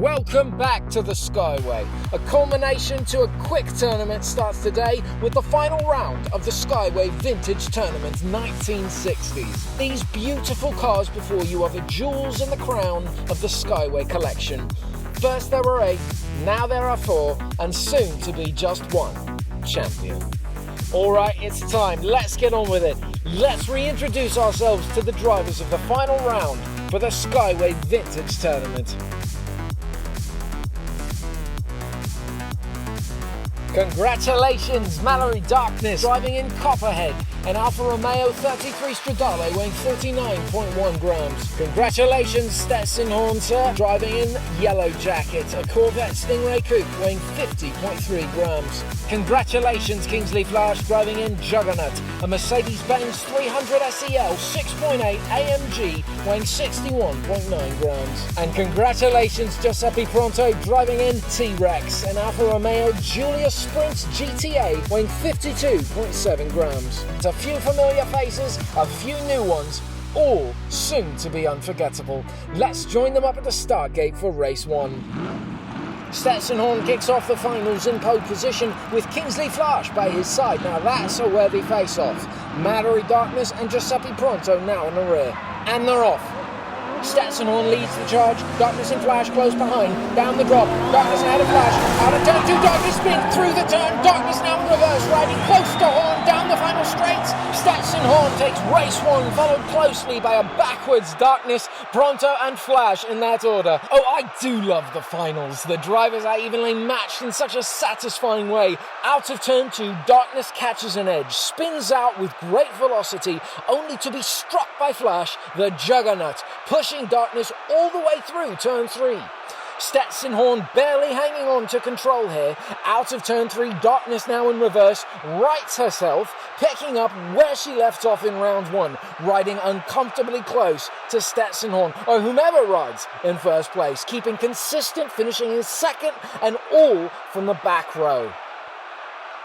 Welcome back to the Skyway. A culmination to a quick tournament starts today with the final round of the Skyway Vintage Tournament 1960s. These beautiful cars before you are the jewels in the crown of the Skyway collection. First there were 8, now there are 4, and soon to be just 1 champion. Alright, it's time. Let's get on with it. Let's reintroduce ourselves to the drivers of the final round for the Skyway Vintage Tournament. Congratulations, Mallory Darkness driving in Copperhead, an Alfa Romeo 33 Stradale weighing 49.1 grams. Congratulations, Stetson Horn, sir, driving in Yellow Jacket, a Corvette Stingray Coupe weighing 50.3 grams. Congratulations, Kingsley Flash, driving in Juggernaut, a Mercedes-Benz 300 SEL 6.8 AMG weighing 61.9 grams. And congratulations, Giuseppe Pronto, driving in T-Rex, an Alfa Romeo Giulia Sprint GTA weighing 52.7 grams. A few familiar faces, a few new ones, all soon to be unforgettable. Let's join them up at the start gate for race 1. Stetson Horn kicks off the finals in pole position with Kingsley Flash by his side. Now that's a worthy face-off. Mallory Darkness and Giuseppe Pronto now in the rear. And they're off. Stetson Horn leads the charge, Darkness and Flash close behind, down the drop, Darkness ahead of Flash, out of turn 2, Darkness spin through the turn, Darkness now in reverse, riding close to Horn, down the final straights, Stetson Horn takes race 1, followed closely by a backwards Darkness, Pronto and Flash in that order. Oh, I do love the finals. The drivers are evenly matched in such a satisfying way. Out of turn 2, Darkness catches an edge, spins out with great velocity, only to be struck by Flash, the Juggernaut, pushing Darkness all the way through turn 3. Stetson Horn barely hanging on to control here. Out of turn 3, Darkness now in reverse, rights herself, picking up where she left off in round 1, riding uncomfortably close to Stetson Horn, or whomever rides in first place, keeping consistent, finishing in second, and all from the back row.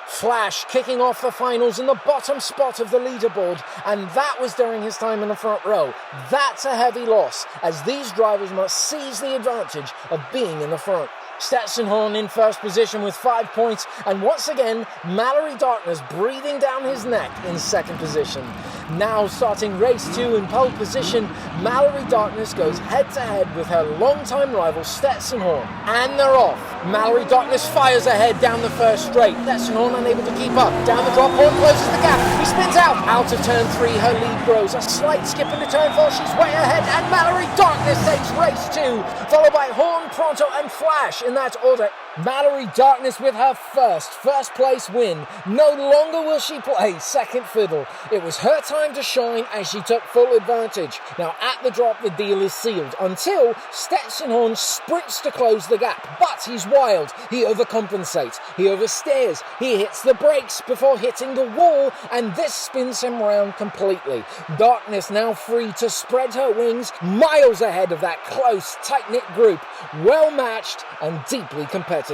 Flash kicking off the finals in the bottom spot of the leaderboard, and that was during his time in the front row. That's a heavy loss, as these drivers must seize the advantage of being in the front. Stetson Horn in first position with 5 points, and once again, Mallory Darkness breathing down his neck in second position. Now starting race 2 in pole position, Mallory Darkness goes head-to-head with her longtime rival Stetson Horn. And they're off. Mallory Darkness fires ahead down the first straight. Stetson Horn unable to keep up. Down the drop, Horn closes the gap. He spins out. Out of turn 3, her lead grows. A slight skip into turn 4. She's way ahead, and Mallory Darkness takes race 2, followed by Horn, Pronto, and Flash in that order. Mallory Darkness with her first place win. No longer will she play second fiddle. It was her time to shine, and she took full advantage. Now at the drop, the deal is sealed until Stetson Horn sprints to close the gap. But he's wild. He overcompensates. He oversteers. He hits the brakes before hitting the wall, and this spins him round completely. Darkness now free to spread her wings, miles ahead of that close, tight-knit group. Well matched and deeply competitive.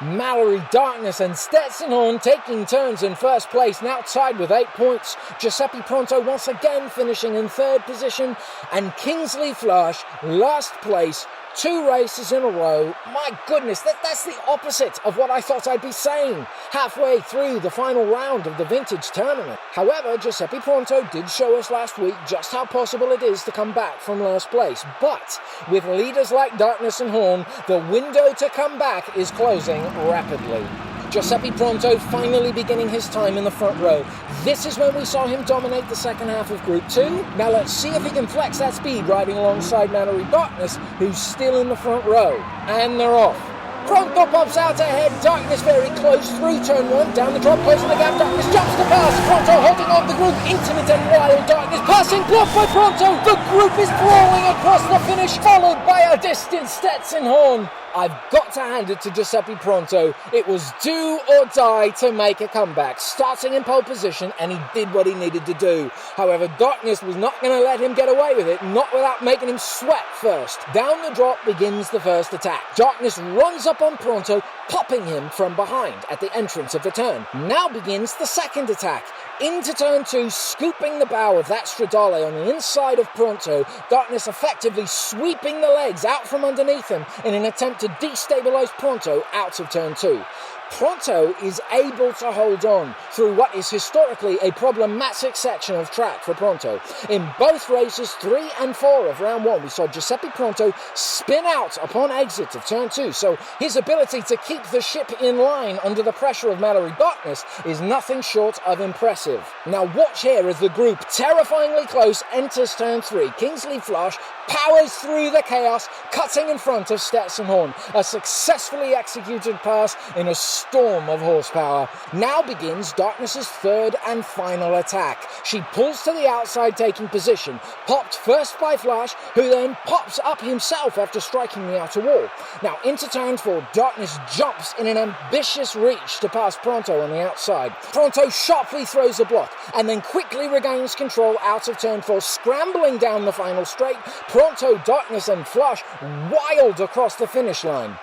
Mallory Darkness and Stetson Horn taking turns in first place, now tied with 8 points. Giuseppe Pronto once again finishing in third position, and Kingsley Flash last place, 2 races in a row. My goodness, that's the opposite of what I thought I'd be saying halfway through the final round of the vintage tournament. However, Giuseppe Pronto did show us last week just how possible it is to come back from last place. But with leaders like Darkness and Horn, the window to come back is closing rapidly. Giuseppe Pronto finally beginning his time in the front row. This is when we saw him dominate the second half of Group 2. Now let's see if he can flex that speed riding alongside Mallory Darkness, who's still in the front row. And they're off. Pronto pops out ahead, Darkness very close through turn 1, down the drop, closing the gap, Darkness jumps the pass, Pronto holding on the group, intimate and wild, Darkness passing, blocked by Pronto, the group is brawling across the finish, followed by a distant Stetson Horn. I've got to hand it to Giuseppe Pronto. It was do or die to make a comeback, starting in pole position, and he did what he needed to do. However, Darkness was not going to let him get away with it, not without making him sweat first. Down the drop begins the first attack. Darkness runs up up on Pronto, popping him from behind at the entrance of the turn. Now begins the second attack. Into turn 2, scooping the bow of that Stradale on the inside of Pronto, Darkness effectively sweeping the legs out from underneath him in an attempt to destabilize Pronto out of turn 2. Pronto is able to hold on through what is historically a problematic section of track for Pronto. In both races 3 and 4 of round 1, we saw Giuseppe Pronto spin out upon exit of turn 2, so his ability to keep the ship in line under the pressure of Mallory Darkness is nothing short of impressive. Now watch here as the group, terrifyingly close, enters turn 3. Kingsley Flash powers through the chaos, cutting in front of Stetson Horn. A successfully executed pass in a storm of horsepower. Now begins Darkness's third and final attack. She pulls to the outside, taking position, popped first by Flash, who then pops up himself after striking the outer wall. Now into turn 4, Darkness jumps in an ambitious reach to pass Pronto on the outside. Pronto sharply throws a block and then quickly regains control out of turn 4, scrambling down the final straight. Pronto, Darkness and Flash wild across the finish line.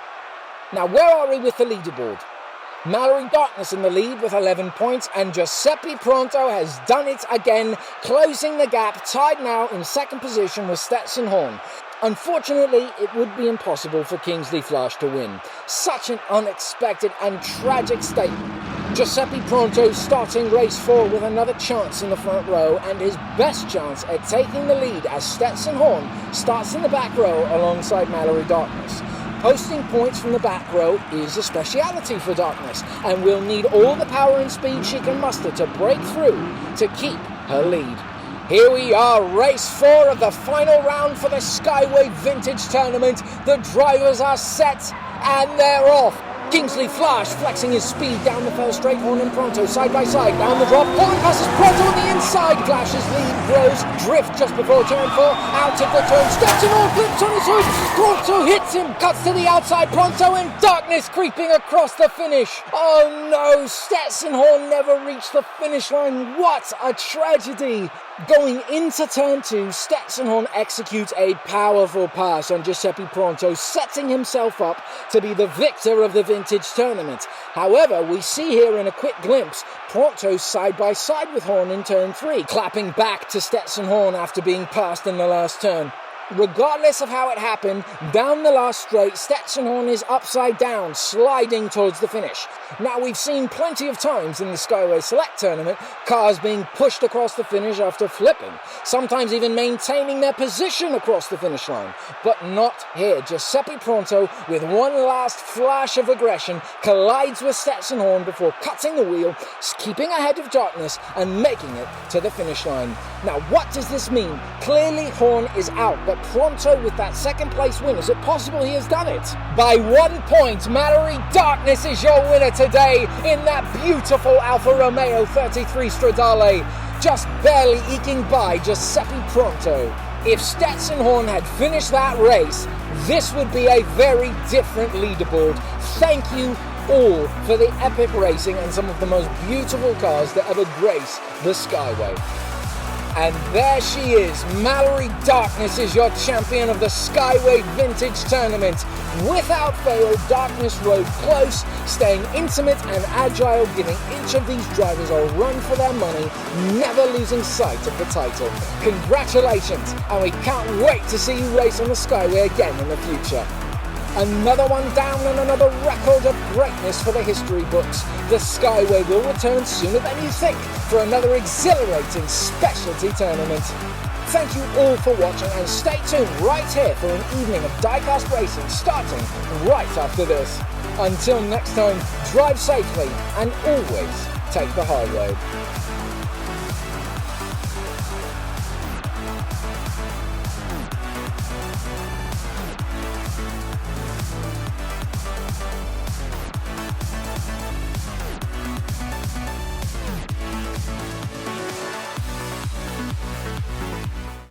Now where are we with the leaderboard? Mallory Darkness in the lead with 11 points, and Giuseppe Pronto has done it again, closing the gap, tied now in second position with Stetson Horn. Unfortunately, it would be impossible for Kingsley Flash to win. Such an unexpected and tragic statement. Giuseppe Pronto starting race 4 with another chance in the front row, and his best chance at taking the lead as Stetson Horn starts in the back row alongside Mallory Darkness. Posting points from the back row is a speciality for Darkness, and will need all the power and speed she can muster to break through to keep her lead. Here we are, race 4 of the final round for the Skyway Vintage Tournament. The drivers are set and they're off. Kingsley Flash flexing his speed down the first straight, Horn and Pronto side by side down the drop. Horn passes Pronto on the inside. Flash's lead grows. Drift just before turn 4. Out of the turn. Stetson Horn flips on his hood. Pronto hits him. Cuts to the outside. Pronto and Darkness creeping across the finish. Oh no, Stetson Horn never reached the finish line. What a tragedy. Going into turn 2, Stetson Horn executes a powerful pass on Giuseppe Pronto, setting himself up to be the victor of the Vintage Tournament. However, we see here in a quick glimpse, Pronto side by side with Horn in turn 3, clapping back to Stetson Horn after being passed in the last turn. Regardless of how it happened, down the last straight, Stetson Horn is upside down, sliding towards the finish. Now, we've seen plenty of times in the Skyway Select Tournament, cars being pushed across the finish after flipping, sometimes even maintaining their position across the finish line. But not here. Giuseppe Pronto, with one last flash of aggression, collides with Stetson Horn before cutting the wheel, keeping ahead of Darkness and making it to the finish line. Now, what does this mean? Clearly, Horn is out, but Pronto with that second place win, is it possible he has done it? By 1 point, Mallory Darkness is your winner today in that beautiful Alfa Romeo 33 Stradale, just barely eking by Giuseppe Pronto. If Stetson Horn had finished that race, this would be a very different leaderboard. Thank you all for the epic racing and some of the most beautiful cars that ever grace the Skyway. And there she is, Mallory Darkness is your champion of the Skyway Vintage Tournament. Without fail, Darkness rode close, staying intimate and agile, giving each of these drivers a run for their money, never losing sight of the title. Congratulations, and we can't wait to see you race on the Skyway again in the future. Another one down and another record of greatness for the history books. The Skyway will return sooner than you think for another exhilarating specialty tournament. Thank you all for watching, and stay tuned right here for an evening of Diecast racing starting right after this. Until next time, drive safely and always take the high road.